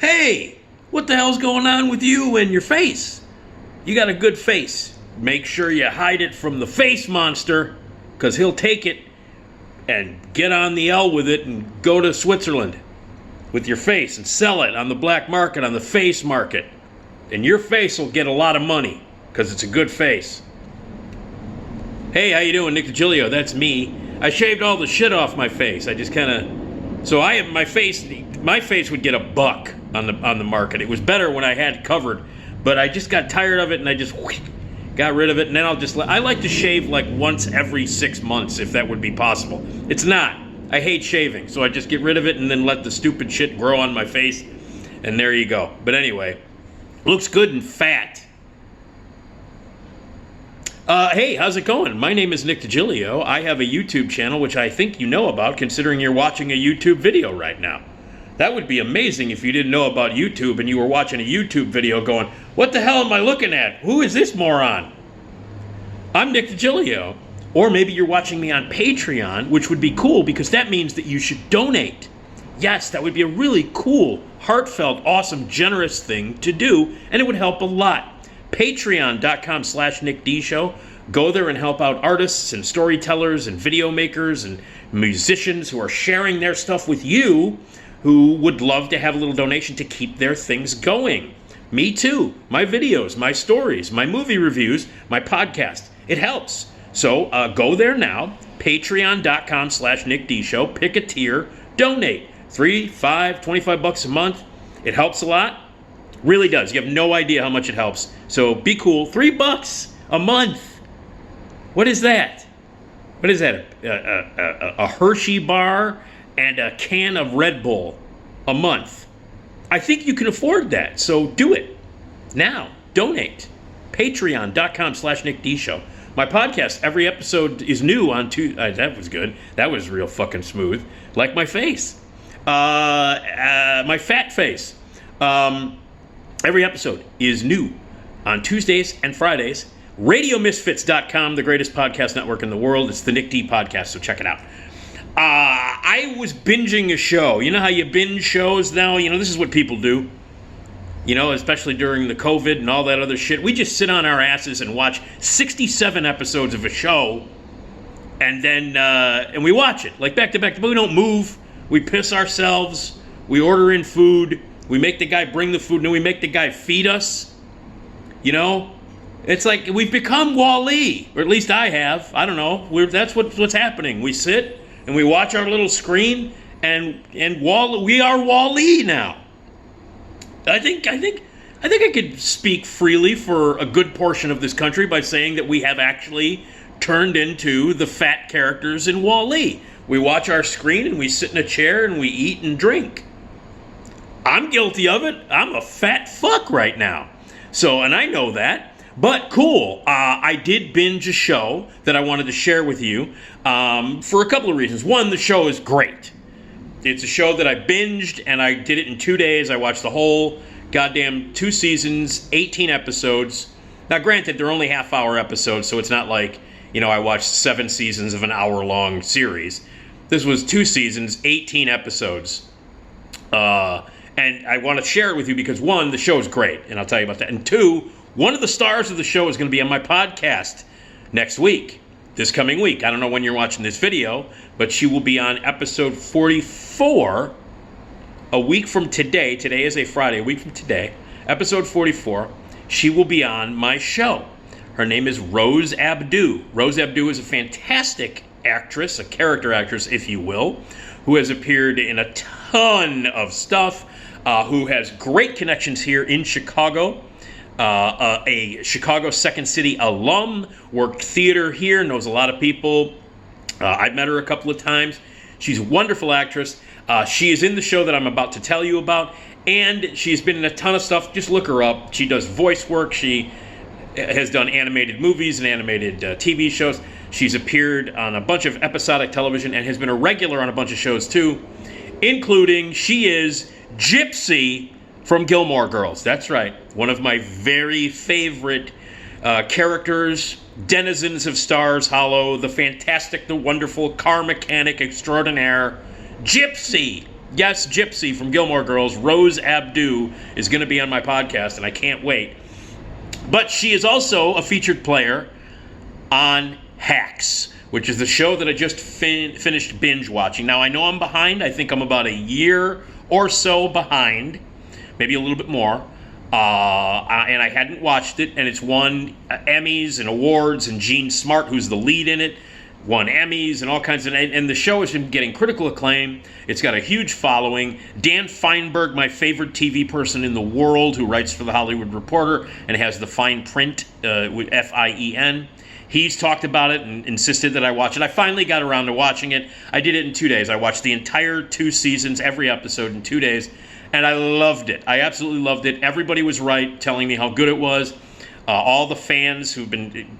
Hey, what the hell's going on with you and your face? You got a good face. Make sure you hide it from the face monster, because he'll take it and get on the L with it and go to Switzerland with your face and sell it on the black market, on the face market. And your face will get a lot of money because it's a good face. Hey, how you doing? Nick Digilio, that's me. I shaved all the shit off my face. I just kind of... So my face would get $1 on the market. It was better when I had it covered, but I just got tired of it and I just got rid of it, and then I like to shave like once every 6 months if that would be possible. It's not. I hate shaving, so I just get rid of it and then let the stupid shit grow on my face, and there you go. But anyway, looks good and fat. Hey, how's it going? My name is Nick Digilio. I have a YouTube channel, which I think you know about, considering you're watching a YouTube video right now. That would be amazing if you didn't know about YouTube and you were watching a YouTube video going, what the hell am I looking at? Who is this moron? I'm Nick Digilio. Or maybe you're watching me on Patreon, which would be cool because that means that you should donate. Yes, that would be a really cool, heartfelt, awesome, generous thing to do, and it would help a lot. Patreon.com/NickDShow. Go there and help out artists and storytellers and video makers and musicians who are sharing their stuff with you, who would love to have a little donation to keep their things going. Me too. My videos, my stories, my movie reviews, my podcast. It helps. So go there now, patreon.com/NickDShow, pick a tier, donate. $3, $5, $25 a month. It helps a lot. Really does. You have no idea how much it helps. So be cool. $3 a month. What is that? What is that? A Hershey bar and a can of Red Bull a month. I think you can afford that. So do it now. Donate. Patreon.com/NickDShow. My podcast, every episode is new on Tuesday. That was good. That was real fucking smooth. Like my face. My fat face. Every episode is new on Tuesdays and Fridays. RadioMisfits.com, the greatest podcast network in the world. It's the Nick D podcast, so check it out. I was binging a show. You know how you binge shows now? You know, this is what people do. You know, especially during the COVID and all that other shit. We just sit on our asses and watch 67 episodes of a show, and then and we watch it, like back to back. But we don't move. We piss ourselves. We order in food. We make the guy bring the food, and then we make the guy feed us. You know? It's like we've become Wall-E, or at least I have. I don't know. That's what's happening. We sit and we watch our little screen, and we are Wall-E now. I think I could speak freely for a good portion of this country by saying that we have actually turned into the fat characters in Wall-E. We watch our screen and we sit in a chair and we eat and drink. I'm guilty of it. I'm a fat fuck right now. So, and I know that. But cool, I did binge a show that I wanted to share with you for a couple of reasons. One, the show is great. It's a show that I binged, and I did it in 2 days. I watched the whole goddamn 2 seasons, 18 episodes. Now, granted, they're only half-hour episodes, so it's not like, you know, I watched 7 seasons of an hour-long series. This was 2 seasons, 18 episodes. And I want to share it with you because, one, the show is great, and I'll tell you about that. And two, one of the stars of the show is going to be on my podcast next week, this coming week. I don't know when you're watching this video, but she will be on episode 44 a week from today. Today is a Friday, a week from today. Episode 44, she will be on my show. Her name is Rose Abdoo. Rose Abdoo is a fantastic actress, a character actress, if you will, who has appeared in a ton of stuff, who has great connections here in Chicago. A Chicago Second City alum, worked theater here, knows a lot of people. I've met her a couple of times. She's a wonderful actress. She is in the show that I'm about to tell you about, and she's been in a ton of stuff. Just look her up. She does voice work. She has done animated movies and animated TV shows. She's appeared on a bunch of episodic television and has been a regular on a bunch of shows too, including she is Gypsy from Gilmore Girls. That's right. One of my very favorite characters, denizens of Stars Hollow, the fantastic, the wonderful car mechanic extraordinaire, Gypsy. Yes, Gypsy from Gilmore Girls, Rose Abdoo, is going to be on my podcast, and I can't wait. But she is also a featured player on Hacks, which is the show that I just finished binge watching. Now, I know I'm behind. I think I'm about a year or so behind, maybe a little bit more. And I hadn't watched it, and it's won Emmys and awards, and Gene Smart, who's the lead in it, won Emmys and all kinds of, and the show has been getting critical acclaim. It's got a huge following. Dan Feinberg, my favorite TV person in the world, who writes for The Hollywood Reporter and has the fine print with F-I-E-N. He's talked about it and insisted that I watch it. I finally got around to watching it. I did it in 2 days. I watched the entire 2 seasons, every episode in 2 days, and I loved it. I absolutely loved it. Everybody was right, telling me how good it was. All the fans who've been,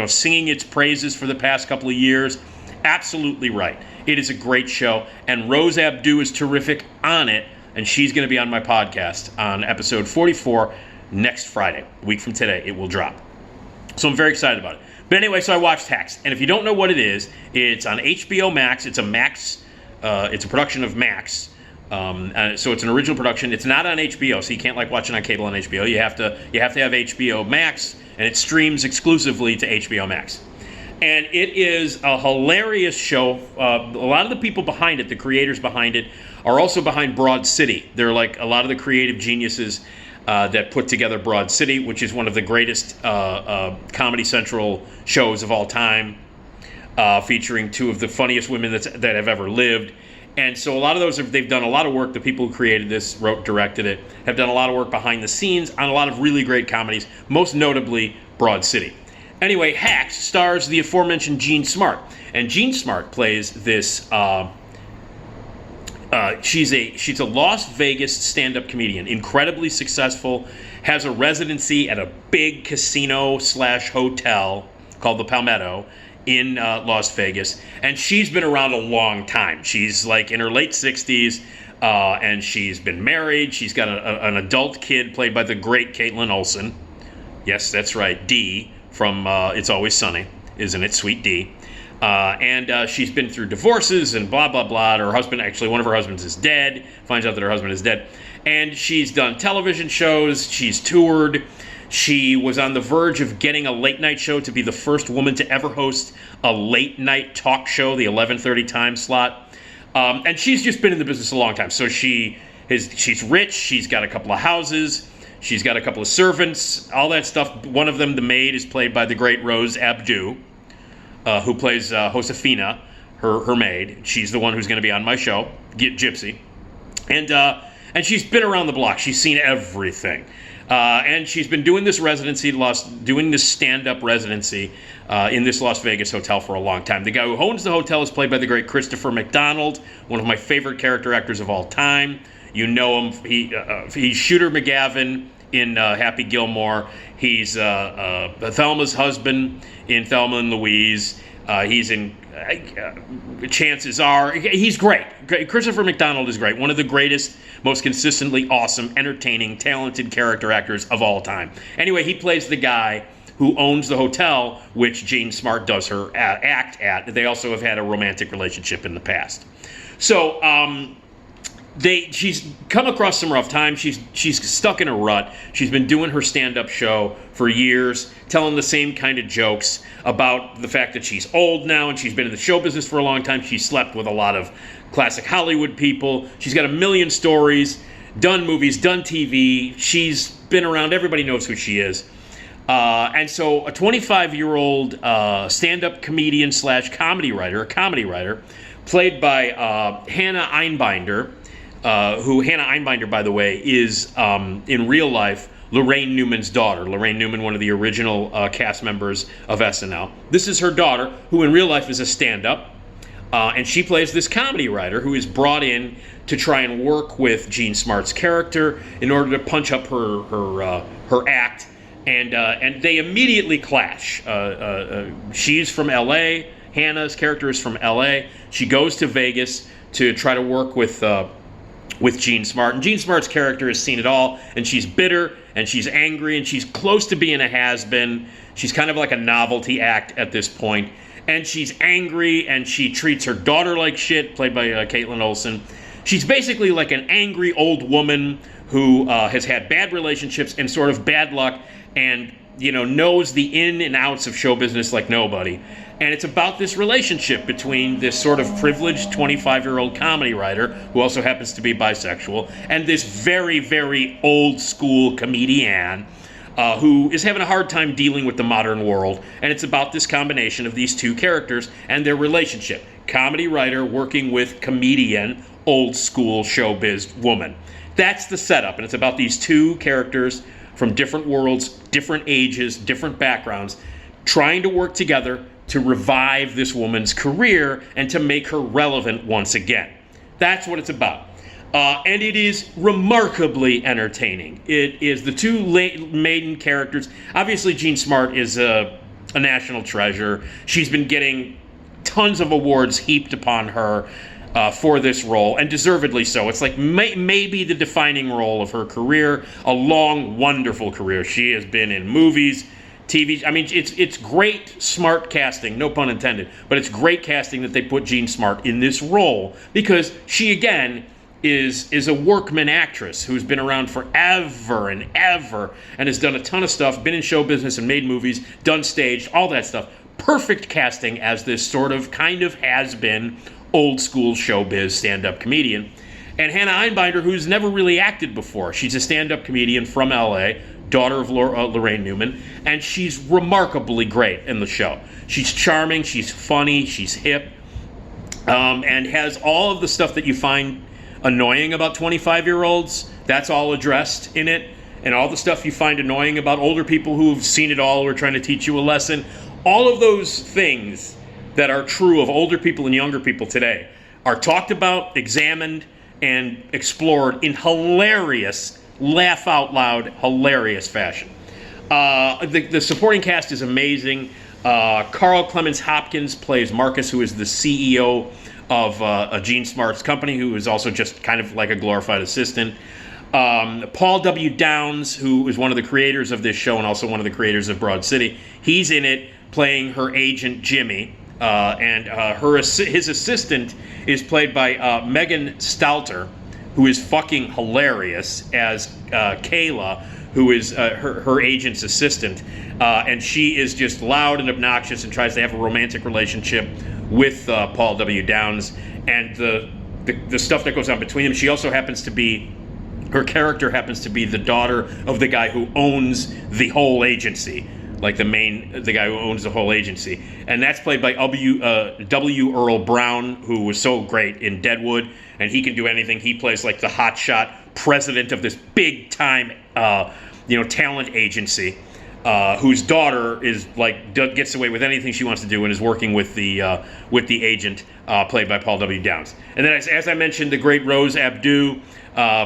singing its praises for the past couple of years, absolutely right. It is a great show, and Rose Abdoo is terrific on it, and she's going to be on my podcast on episode 44 next Friday, a week from today. It will drop. So I'm very excited about it. But anyway, so I watched Hacks, and if you don't know what it is, it's on HBOMax. It's a Max. It's a production of Max. So it's an original production. It's not on HBO, so you can't watch it on cable on HBO. You have to have HBO Max, and it streams exclusively to HBO Max. And it is a hilarious show. A lot of the people behind it, the creators behind it, are also behind Broad City. They're like a lot of the creative geniuses that put together Broad City, which is one of the greatest Comedy Central shows of all time, featuring 2 of the funniest women that have ever lived. And so a lot of those, they've done a lot of work. The people who created this, wrote, directed it, have done a lot of work behind the scenes on a lot of really great comedies, most notably Broad City. Anyway, Hacks stars the aforementioned Gene Smart. And Gene Smart plays this, she's a Las Vegas stand-up comedian, incredibly successful, has a residency at a big casino/hotel called the Palmetto in Las Vegas, and she's been around a long time. She's like in her late 60s, and she's been married. She's got an adult kid played by the great Caitlin Olsen. Yes, that's right, Dee from It's Always Sunny, isn't it, sweet Dee? And she's been through divorces and blah, blah, blah. Her husband, actually, one of her husbands is dead, finds out that her husband is dead. And she's done television shows, she's toured. She was on the verge of getting a late-night show to be the first woman to ever host a late-night talk show, the 11:30 time slot. And she's just been in the business a long time. So she's rich. She's got a couple of houses. She's got a couple of servants, all that stuff. One of them, the maid, is played by the great Rose Abdoo, who plays Josefina, her maid. She's the one who's going to be on my show, Gypsy. And she's been around the block. She's seen everything. And she's been doing this stand-up residency in this Las Vegas hotel for a long time. The guy who owns the hotel is played by the great Christopher McDonald, one of my favorite character actors of all time. You know him. He's Shooter McGavin in Happy Gilmore. He's Thelma's husband in Thelma and Louise. He's in Chances Are. He's great. Christopher McDonald is great. One of the greatest, most consistently awesome, entertaining, talented character actors of all time. Anyway, he plays the guy who owns the hotel, which Gene Smart does her act at. They also have had a romantic relationship in the past. So, she's come across some rough times. She's stuck in a rut. She's been doing her stand-up show for years, telling the same kind of jokes about the fact that she's old now and she's been in the show business for a long time. She's slept with a lot of classic Hollywood people. She's got a million stories, done movies, done TV. She's been around. Everybody knows who she is. And so a 25-year-old stand-up comedian / comedy writer, played by Hannah Einbinder, who Hannah Einbinder, by the way, is in real life Lorraine Newman's daughter. Lorraine Newman, one of the original cast members of SNL. This is her daughter, who in real life is a stand-up, and she plays this comedy writer who is brought in to try and work with Gene Smart's character in order to punch up her act, and they immediately clash. She's from L.A. Hannah's character is from L.A. She goes to Vegas to try to work with Gene Smart. And Gene Smart's character has seen it all, and she's bitter, and she's angry, and she's close to being a has-been. She's kind of like a novelty act at this point. And she's angry, and she treats her daughter like shit, played by Caitlin Olsen. She's basically like an angry old woman who has had bad relationships and sort of bad luck, and knows the in and outs of show business like nobody. And it's about this relationship between this sort of privileged 25-year-old comedy writer, who also happens to be bisexual, and this very, very old school comedian who is having a hard time dealing with the modern world. And it's about this combination of these two characters and their relationship. Comedy writer working with comedian, old school showbiz woman. That's the setup, and it's about these two characters from different worlds, different ages, different backgrounds, trying to work together to revive this woman's career and to make her relevant once again. That's what it's about. And it is remarkably entertaining. It is the two main characters. Obviously, Jean Smart is a national treasure. She's been getting tons of awards heaped upon her for this role, and deservedly so. It's like maybe the defining role of her career, a long, wonderful career. She has been in movies, TV. I mean, it's great, smart casting, no pun intended, but it's great casting that they put Jean Smart in this role, because she, again, is a workman actress who's been around forever and ever and has done a ton of stuff, been in show business and made movies, done stage, all that stuff. Perfect casting as this sort of kind of has-been old school showbiz stand-up comedian. And Hannah Einbinder, who's never really acted before. She's a stand-up comedian from LA, daughter of Lorraine Newman, and she's remarkably great in the show. She's charming, she's funny, she's hip, and has all of the stuff that you find annoying about 25-year-olds. That's all addressed in it. And all the stuff you find annoying about older people who've seen it all or are trying to teach you a lesson. All of those things that are true of older people and younger people today are talked about, examined, and explored in hilarious, laugh-out-loud, hilarious fashion. The supporting cast is amazing. Carl Clemens Hopkins plays Marcus, who is the CEO of Jean Smart's company, who is also just kind of like a glorified assistant. Paul W. Downs, who is one of the creators of this show and also one of the creators of Broad City, he's in it playing her agent, Jimmy. And his assistant is played by Megan Stalter, who is fucking hilarious as Kayla, who is her agent's assistant. And she is just loud and obnoxious and tries to have a romantic relationship with Paul W. Downs. And the stuff that goes on between them. She also happens to be, her character happens to be the daughter of the guy who owns the whole agency. Like the guy who owns the whole agency. And that's played by W. Earl Brown, who was so great in Deadwood. And he can do anything. He plays like the hotshot president of this big time, talent agency, whose daughter is like, gets away with anything she wants to do and is working with the agent, played by Paul W. Downs. And then as I mentioned, the great Rose Abdou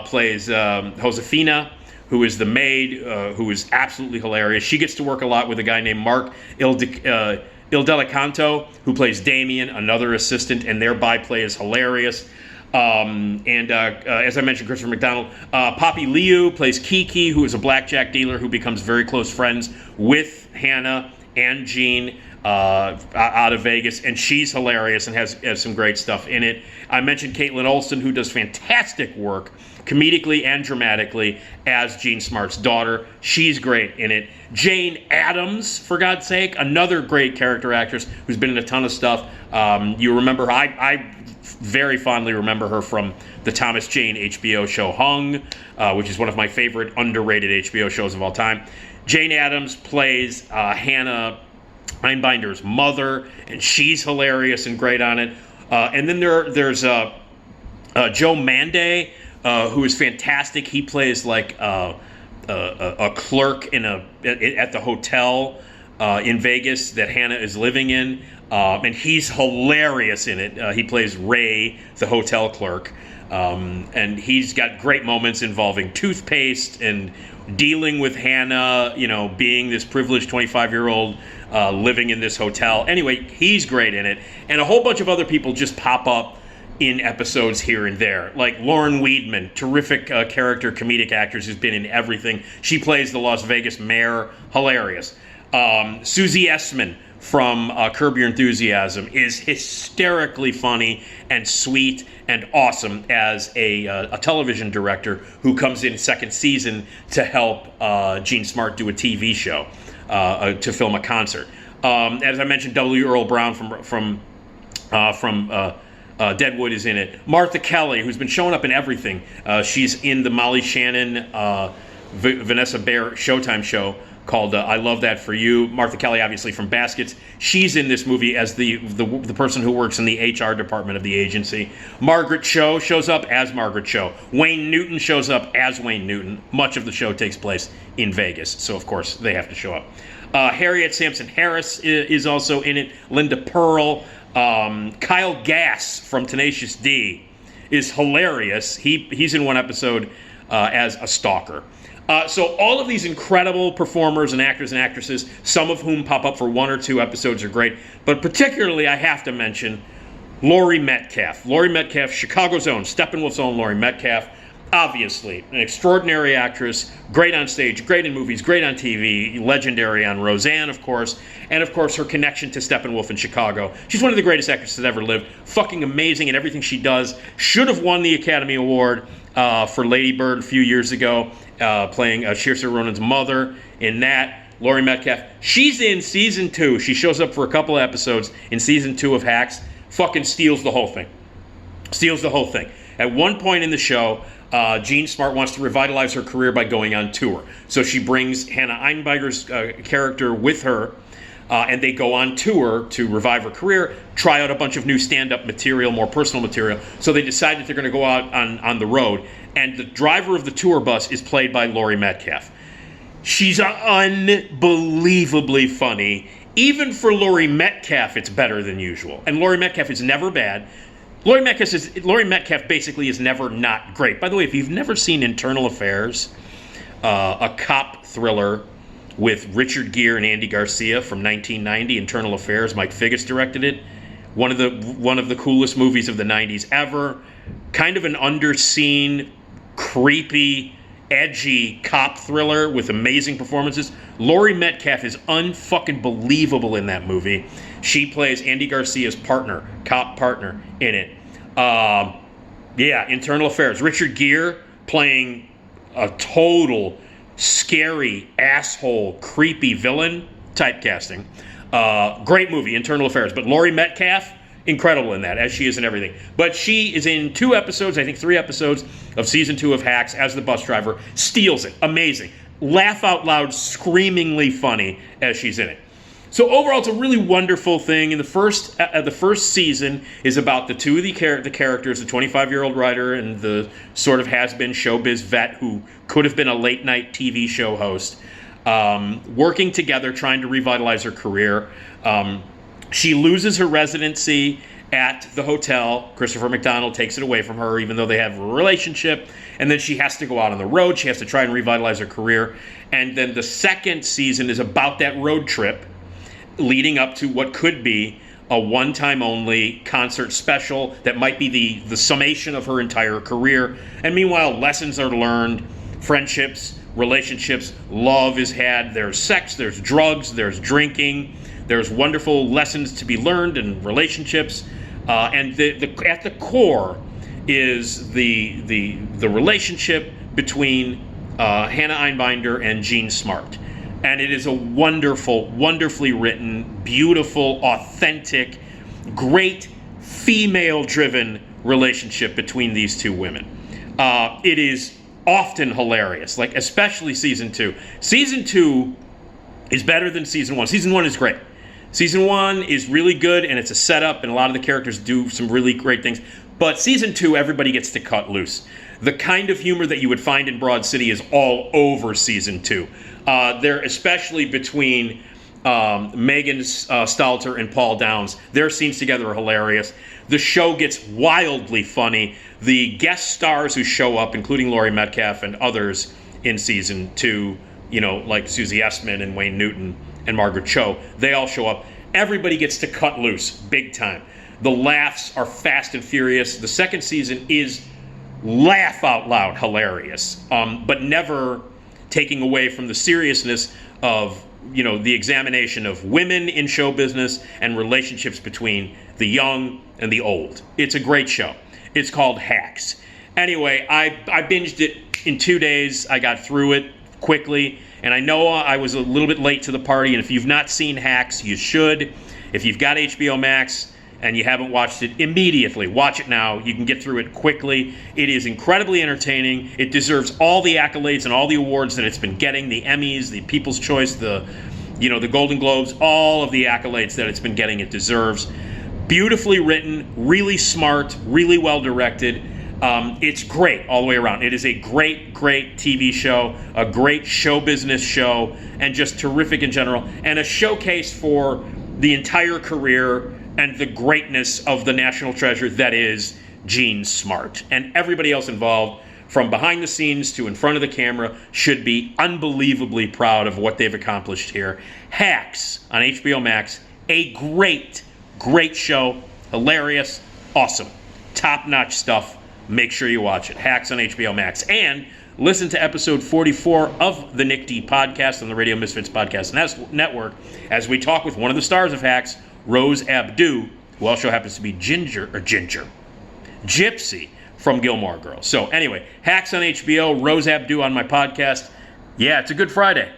plays Josefina, who is the maid, who is absolutely hilarious. She gets to work a lot with a guy named Mark Ildelicanto, who plays Damien, another assistant, and their byplay is hilarious. As I mentioned, Christopher McDonald. Poppy Liu plays Kiki, who is a blackjack dealer who becomes very close friends with Hannah and Jean out of Vegas, and she's hilarious and has some great stuff in it. I mentioned Caitlin Olsen, who does fantastic work comedically and dramatically as Jean Smart's daughter. She's great in it. Jane Addams, for God's sake, another great character actress who's been in a ton of stuff. You remember her, I very fondly remember her from the Thomas Jane HBO show Hung, which is one of my favorite underrated HBO shows of all time. Jane Addams plays Hannah Einbinder's mother, and she's hilarious and great on it. And then there's Joe Mande, who is fantastic. He plays like a clerk at the hotel in Vegas that Hannah is living in, and he's hilarious in it. He plays Ray, the hotel clerk, and he's got great moments involving toothpaste and dealing with Hannah, being this privileged 25-year-old living in this hotel. Anyway, he's great in it, and a whole bunch of other people just pop up in episodes here and there, like Lauren Weedman, terrific character, comedic actress who's been in everything. She plays the Las Vegas mayor, hilarious. Susie Essman from Curb Your Enthusiasm is hysterically funny and sweet and awesome as a television director who comes in second season to help Gene Smart do a TV show to film a concert. As I mentioned, W. Earl Brown from Deadwood is in it. Martha Kelly, who's been showing up in everything. She's in the Molly Shannon, Vanessa Bayer Showtime show called I Love That For You. Martha Kelly, obviously from Baskets. She's in this movie as the person who works in the HR department of the agency. Margaret Cho shows up as Margaret Cho. Wayne Newton shows up as Wayne Newton. Much of the show takes place in Vegas, so of course they have to show up. Harriet Sampson Harris is also in it. Linda Pearl. Kyle Gass from Tenacious D is hilarious. He's in one episode as a stalker. So all of these incredible performers and actors and actresses, some of whom pop up for 1 or 2 episodes, are great. But particularly, I have to mention Laurie Metcalf. Laurie Metcalf, Chicago's own, Steppenwolf's own Laurie Metcalf. Obviously, an extraordinary actress, great on stage, great in movies, great on TV, legendary on Roseanne, of course, and of course her connection to Steppenwolf in Chicago. She's one of the greatest actresses that ever lived, fucking amazing in everything she does. Should have won the Academy Award for Lady Bird a few years ago, playing Saoirse Ronan's mother in that. Laurie Metcalf, she's in season 2. She shows up for a couple of episodes in season 2 of Hacks, fucking steals the whole thing. Steals the whole thing. At one point in the show, Gene Smart wants to revitalize her career by going on tour. So she brings Hannah Einbinder's character with her, and they go on tour to revive her career, try out a bunch of new stand-up material, more personal material. So they decide that they're going to go out on the road, and the driver of the tour bus is played by Laurie Metcalf. She's unbelievably funny. Even for Laurie Metcalf, it's better than usual. And Laurie Metcalf is never bad. Laurie Metcalf basically is never not great. By the way, if you've never seen Internal Affairs, a cop thriller with Richard Gere and Andy Garcia from 1990, Internal Affairs, Mike Figgis directed it. One of the coolest movies of the 90s ever. Kind of an underseen, creepy, edgy cop thriller with amazing performances. Laurie Metcalf is unfucking believable in that movie. She plays Andy Garcia's partner, cop partner, in it. Internal Affairs. Richard Gere playing a total scary, asshole, creepy villain. Typecasting. Great movie, Internal Affairs. But Laurie Metcalf, incredible in that, as she is in everything. But she is in 2 episodes, I think 3 episodes, of season 2 of Hacks as the bus driver. Steals it. Amazing. Laugh out loud, screamingly funny as she's in it. So overall, it's a really wonderful thing. And the first season is about the two of the characters, the 25-year-old writer and the sort of has-been showbiz vet who could have been a late-night TV show host, working together, trying to revitalize her career. She loses her residency at the hotel. Christopher McDonald takes it away from her, even though they have a relationship. And then she has to go out on the road. She has to try and revitalize her career. And then the second season is about that road trip, leading up to what could be a one-time only concert special that might be the summation of her entire career. And meanwhile, lessons are learned, friendships, relationships, love is had, there's sex, there's drugs, there's drinking, there's wonderful lessons to be learned in relationships. And at the core is the relationship between Hannah Einbinder and Gene Smart. And it is a wonderful, wonderfully written, beautiful, authentic, great female-driven relationship between these two women. It is often hilarious, like especially season 2. Season 2 is better than season 1. Season 1 is great. Season 1 is really good, and it's a setup, and a lot of the characters do some really great things. But season 2, everybody gets to cut loose. The kind of humor that you would find in Broad City is all over season 2. They're especially between Megan Stalter and Paul Downs. Their scenes together are hilarious. The show gets wildly funny. The guest stars who show up, including Laurie Metcalf and others in season 2, like Susie Essman and Wayne Newton and Margaret Cho, they all show up. Everybody gets to cut loose, big time. The laughs are fast and furious. The second season is laugh out loud hilarious, but never taking away from the seriousness of the examination of women in show business and relationships between the young and the old. It's a great show. It's called Hacks. Anyway, I binged it in 2 days. I got through it quickly, and I know I was a little bit late to the party, and if you've not seen Hacks, you should. If you've got HBO Max and you haven't watched it, immediately watch it now. You can get through it quickly. It is incredibly entertaining. It deserves all the accolades and all the awards that it's been getting, the Emmys, the People's Choice, the Golden Globes, all of the accolades that it's been getting, it deserves. Beautifully written, really smart, really well directed. It's great all the way around. It is a great, great TV show, a great show business show, and just terrific in general, and a showcase for the entire career and the greatness of the national treasure that is Gene Smart. And everybody else involved, from behind the scenes to in front of the camera, should be unbelievably proud of what they've accomplished here. Hacks on HBO Max, a great, great show, hilarious, awesome, top-notch stuff. Make sure you watch it. Hacks on HBO Max. And listen to episode 44 of the Nick D podcast on the Radio Misfits Podcast Network as we talk with one of the stars of Hacks, Rose Abdoo, who also happens to be Gypsy from Gilmore Girls. So anyway, Hacks on HBO, Rose Abdoo on my podcast. Yeah, it's a good Friday.